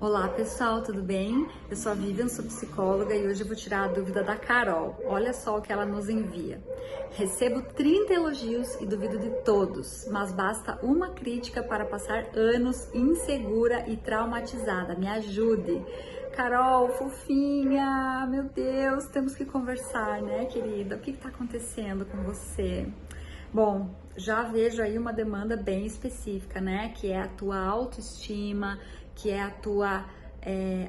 Olá pessoal, tudo bem? Eu sou a Vivian, sou psicóloga e hoje eu vou tirar a dúvida da Carol. Olha só o que ela nos envia. Recebo 30 elogios e duvido de todos, mas basta uma crítica para passar anos insegura e traumatizada. Me ajude. Carol, fofinha, meu Deus, temos que conversar, né, querida? O que está acontecendo com você? Bom, já vejo aí uma demanda bem específica, né? Que é a tua autoestima, que é a tua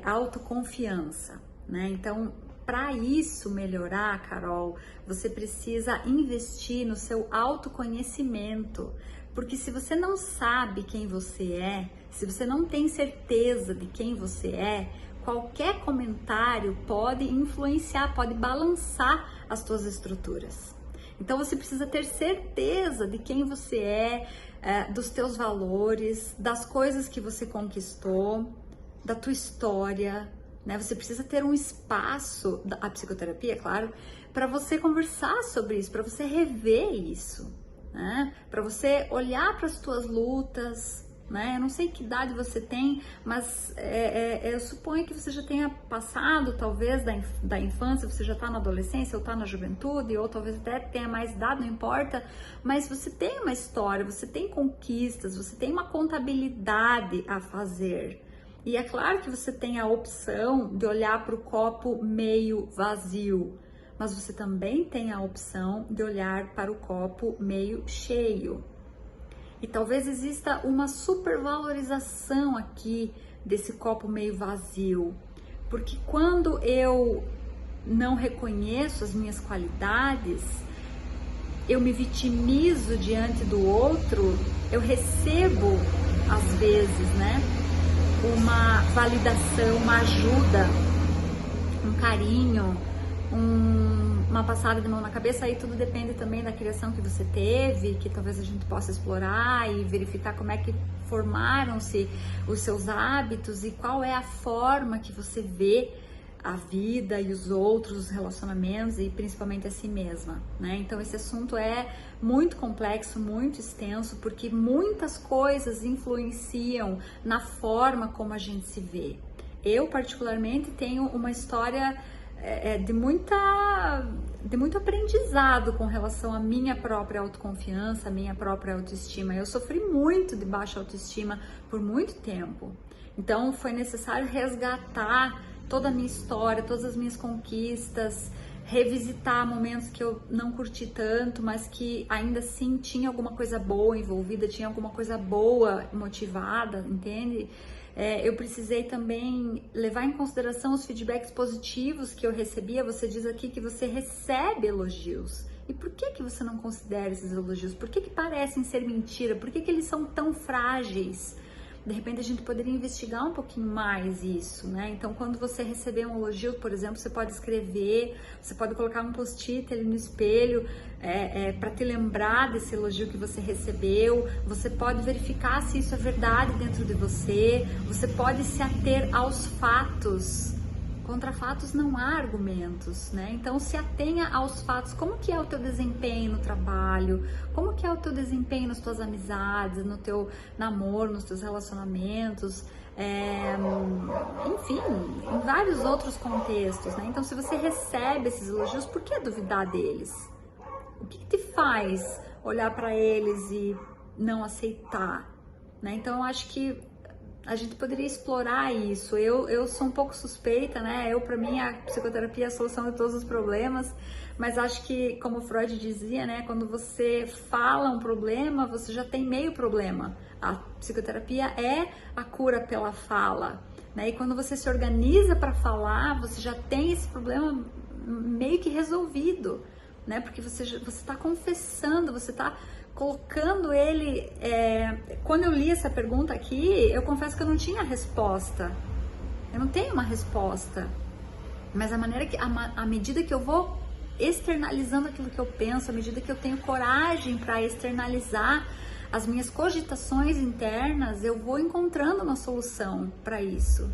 autoconfiança, né? Então, para isso melhorar, Carol, você precisa investir no seu autoconhecimento. Porque se você não sabe quem você é, se você não tem certeza de quem você é, qualquer comentário pode influenciar, pode balançar as tuas estruturas. Então você precisa ter certeza de quem você é, dos teus valores, das coisas que você conquistou, da tua história, né? Você precisa ter um espaço, a psicoterapia, claro, para você conversar sobre isso, para você rever isso, né? Para você olhar para as tuas lutas, né? Eu não sei que idade você tem, mas eu suponho que você já tenha passado, talvez, da infância, você já está na adolescência, ou está na juventude, ou talvez até tenha mais idade, não importa, mas você tem uma história, você tem conquistas, você tem uma contabilidade a fazer. E é claro que você tem a opção de olhar para o copo meio vazio, mas você também tem a opção de olhar para o copo meio cheio. E talvez exista uma supervalorização aqui desse copo meio vazio, porque quando eu não reconheço as minhas qualidades, eu me vitimizo diante do outro, eu recebo, às vezes, né, uma validação, uma ajuda, um carinho, uma passada de mão na cabeça. Aí tudo depende também da criação que você teve, que talvez a gente possa explorar e verificar como é que formaram-se os seus hábitos e qual é a forma que você vê a vida e os outros, os relacionamentos e principalmente a si mesma, né? Então esse assunto é muito complexo, muito extenso, porque muitas coisas influenciam na forma como a gente se vê. Eu particularmente tenho uma história de muito aprendizado com relação à minha própria autoconfiança, à minha própria autoestima. Eu sofri muito de baixa autoestima por muito tempo. Então foi necessário resgatar toda a minha história, todas as minhas conquistas, revisitar momentos que eu não curti tanto, mas que ainda assim tinha alguma coisa boa envolvida, tinha alguma coisa boa motivada, entende? Eu precisei também levar em consideração os feedbacks positivos que eu recebia. Você diz aqui que você recebe elogios. E por que você não considera esses elogios? Por que parecem ser mentira? Por que eles são tão frágeis? De repente a gente poderia investigar um pouquinho mais isso, né? Então, quando você receber um elogio, por exemplo, você pode escrever, você pode colocar um post-it ali no espelho para te lembrar desse elogio que você recebeu. Você pode verificar se isso é verdade dentro de você. Você pode se ater aos fatos. Contra fatos não há argumentos, né? Então se atenha aos fatos. Como que é o teu desempenho no trabalho? Como que é o teu desempenho nas tuas amizades, no teu namoro, nos teus relacionamentos? Enfim, em vários outros contextos, né? Então se você recebe esses elogios, por que duvidar deles? O que te faz olhar para eles e não aceitar, né? Então eu acho que a gente poderia explorar isso. Eu sou um pouco suspeita, né? Para mim, a psicoterapia é a solução de todos os problemas, mas acho que, como Freud dizia, né? Quando você fala um problema, você já tem meio problema. A psicoterapia é a cura pela fala, né? E quando você se organiza para falar, você já tem esse problema meio que resolvido, né? Porque você está confessando, você está colocando ele. Quando eu li essa pergunta aqui, eu confesso que eu não tinha resposta. Eu não tenho uma resposta. Mas à medida que eu vou externalizando aquilo que eu penso, à medida que eu tenho coragem para externalizar as minhas cogitações internas, eu vou encontrando uma solução para isso.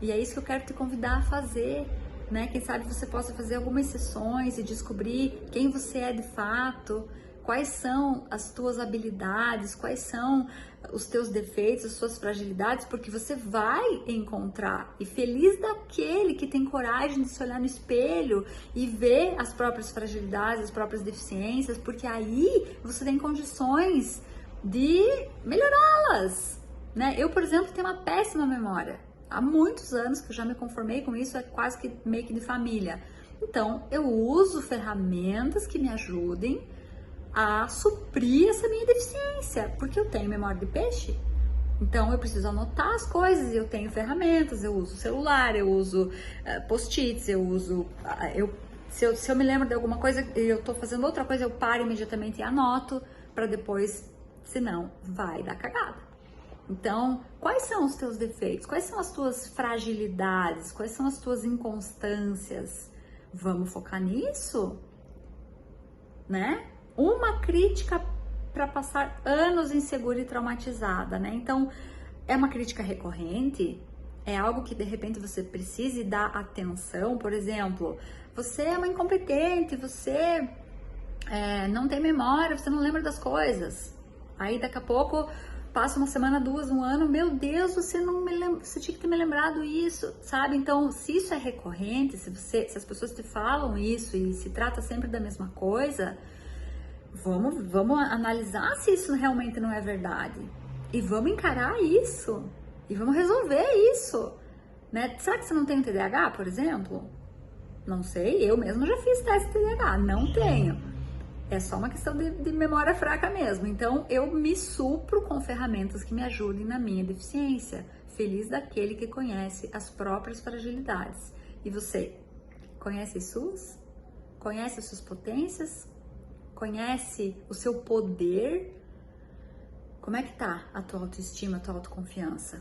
E é isso que eu quero te convidar a fazer, né? Quem sabe você possa fazer algumas sessões e descobrir quem você é de fato, quais são as tuas habilidades, quais são os teus defeitos, as suas fragilidades, porque você vai encontrar. E feliz daquele que tem coragem de se olhar no espelho e ver as próprias fragilidades, as próprias deficiências, porque aí você tem condições de melhorá-las, né? Eu, por exemplo, tenho uma péssima memória. Há muitos anos que eu já me conformei com isso, é quase que meio que de família. Então, eu uso ferramentas que me ajudem a suprir essa minha deficiência, porque eu tenho memória de peixe. Então, eu preciso anotar as coisas, eu tenho ferramentas, eu uso celular, eu uso post-its, eu uso... se eu me lembro de alguma coisa e eu tô fazendo outra coisa, eu paro imediatamente e anoto, para depois, senão, vai dar cagada. Então, quais são os teus defeitos? Quais são as tuas fragilidades? Quais são as tuas inconstâncias? Vamos focar nisso, né? Uma crítica para passar anos insegura e traumatizada, né? Então, é uma crítica recorrente? É algo que de repente você precise dar atenção? Por exemplo, você é uma incompetente, você não tem memória, você não lembra das coisas. Aí daqui a pouco passa uma semana, duas, um ano, meu Deus, você não me lembra, você tinha que ter me lembrado isso, sabe? Então, se isso é recorrente, se as pessoas te falam isso e se trata sempre da mesma coisa, vamos analisar se isso realmente não é verdade. E vamos encarar isso. E vamos resolver isso, né? Será que você não tem um TDAH, por exemplo? Não sei, eu mesma já fiz teste de TDAH, não tenho. É só uma questão de memória fraca mesmo. Então, eu me supro com ferramentas que me ajudem na minha deficiência. Feliz daquele que conhece as próprias fragilidades. E você, conhece as suas? Conhece as suas potências? Conhece o seu poder? Como é que tá a tua autoestima, a tua autoconfiança?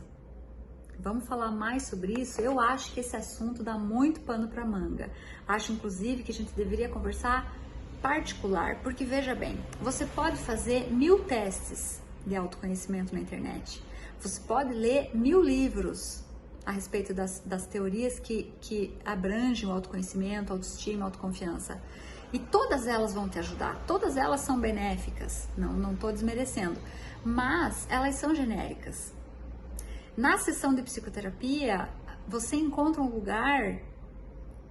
Vamos falar mais sobre isso? Eu acho que esse assunto dá muito pano para manga. Acho, inclusive, que a gente deveria conversar particular, porque veja bem, você pode fazer 1000 testes de autoconhecimento na internet, você pode ler 1000 livros a respeito das teorias que abrangem o autoconhecimento, autoestima, autoconfiança, e todas elas vão te ajudar, todas elas são benéficas, não estou desmerecendo, mas elas são genéricas. Na sessão de psicoterapia, você encontra um lugar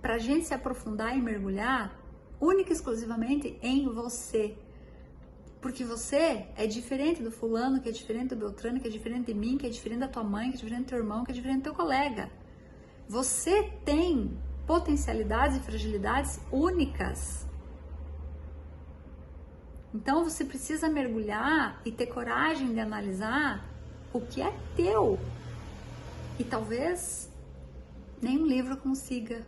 para a gente se aprofundar e mergulhar única e exclusivamente em você. Porque você é diferente do fulano, que é diferente do Beltrano, que é diferente de mim, que é diferente da tua mãe, que é diferente do teu irmão, que é diferente do teu colega. Você tem potencialidades e fragilidades únicas. Então você precisa mergulhar e ter coragem de analisar o que é teu. E talvez nenhum livro consiga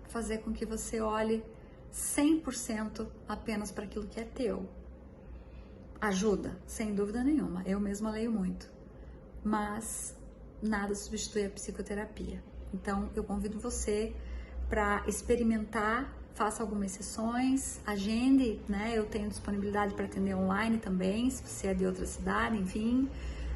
fazer com que você olhe 100% apenas para aquilo que é teu. Ajuda, sem dúvida nenhuma. Eu mesma leio muito. Mas nada substitui a psicoterapia. Então, eu convido você para experimentar, faça algumas sessões, agende, né? Eu tenho disponibilidade para atender online também, se você é de outra cidade, enfim.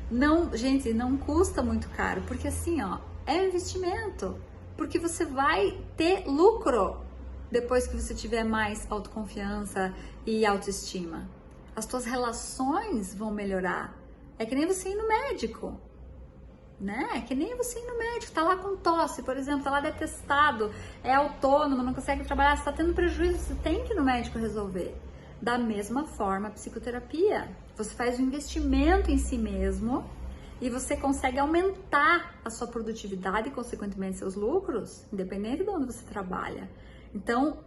Não, gente, não custa muito caro, porque assim, ó, é um investimento. Porque você vai ter lucro depois que você tiver mais autoconfiança e autoestima. As tuas relações vão melhorar. É que nem você ir no médico, né? É que nem você ir no médico, tá lá com tosse, por exemplo, tá lá detestado, é autônomo, não consegue trabalhar, você tá tendo prejuízo, você tem que ir no médico resolver. Da mesma forma, a psicoterapia. Você faz um investimento em si mesmo e você consegue aumentar a sua produtividade e, consequentemente, seus lucros, independente de onde você trabalha. Então,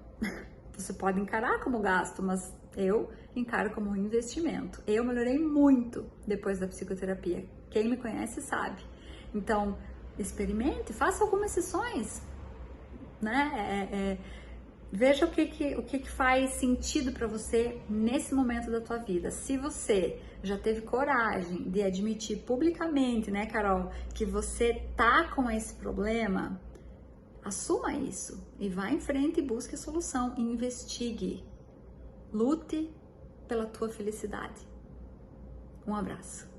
você pode encarar como gasto, mas eu encaro como um investimento. Eu melhorei muito depois da psicoterapia. Quem me conhece sabe. Então, experimente, faça algumas sessões, né? Veja o que faz sentido para você nesse momento da tua vida. Se você já teve coragem de admitir publicamente, né, Carol, que você tá com esse problema, assuma isso e vá em frente e busque a solução, investigue, lute pela tua felicidade. Um abraço.